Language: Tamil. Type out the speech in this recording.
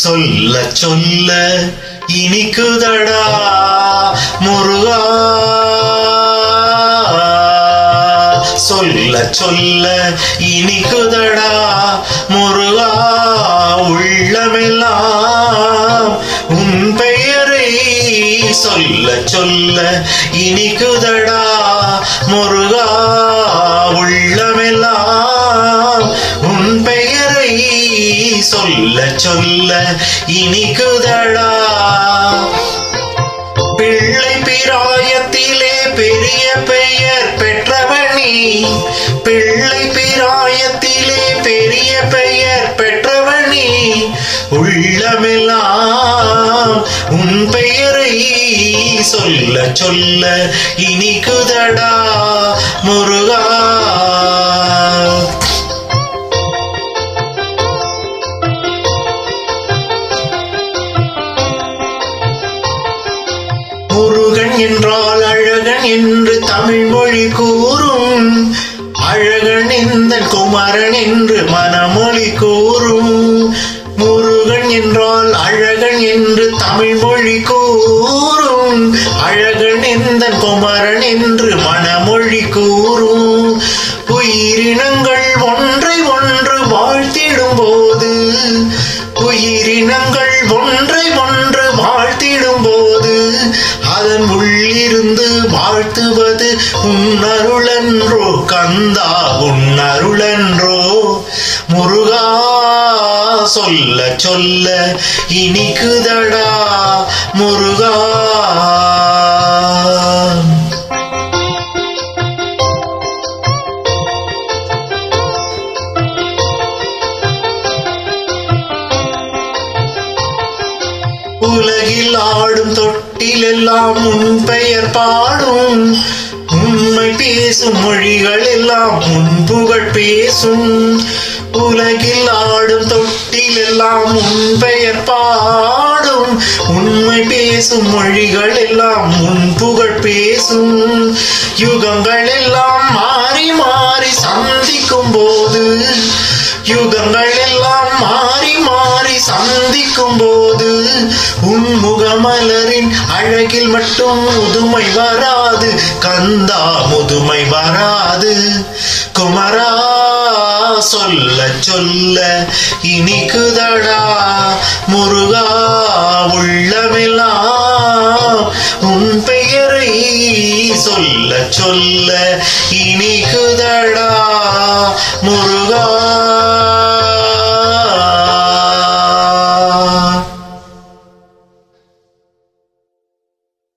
சொல்ல சொல்ல இனிக்குதடா முருகா, சொல்ல சொல்ல இனிக்குதடா முருகா, உள்ளமெல்லாம் உன் பெயரை சொல்ல சொல்ல இனிக்குதடா முருகா, உள்ளமெல்லாம் உன் பெயரை சொல்ல சொல்ல இனிக்குதடா. பிள்ளை பிராயத்திலே பெரிய பெயர் பெற்றவனே, பிள்ளை பிராயத்திலே பெரிய பெயர் பெற்றவனே, உள்ளமெல்லாம் உன் பெயரை சொல்ல சொல்ல இனிக்குதடா முருகா. முருகன் என்றால் அழகன் என்று தமிழ் மொழி கூறும், அழகன் இந்த குமரன் என்று மனமொழி கூறும். முருகன் என்றால் அழகன் என்று தமிழ் மொழி கூறும், அழகன் இந்த குமரன் என்று மனமொழி கூறும். உயிரினங்கள் ஒன்றை ஒன்று வாழ்த்திடும் போது, உயிரினங்கள் ஒன்றை ஒன்று வாழ்த்திடும் போது, அதன் உள்ளிருந்து வாழ்த்துவது உன்னருளன்றோ கந்தா, உன்னருளன்றோ முருகா. சொல்ல சொல்ல இனிக்குதடா முருகா. உலகில் ஆடும் தொட்டிலெல்லாம் உன் பெயர் பாடும், உண்மை பேசும் மொழிகள் எல்லாம் உன் புகழ் பேசும். உலகில் ஆடும் தொட்டிலெல்லாம் உன் பெயர் பாடும், உண்மை பேசும் மொழிகள் எல்லாம் உன் புகழ் பேசும். யுகங்கள் எல்லாம் மாறி மாறி சந்திக்கும் போது, யுகங்கள் எல்லாம் மாறி மாறி சந்திக்கும் போது, உன் முகமலரின் அழகில் மட்டும் முதுமை வராது கந்தா, முதுமை வராது குமரா. சொல்ல சொல்ல இனிக்குதடா முருகா, உள்ளமெல்லாம் உன் பெயரை சொல்ல சொல்ல இனிக்குதடா.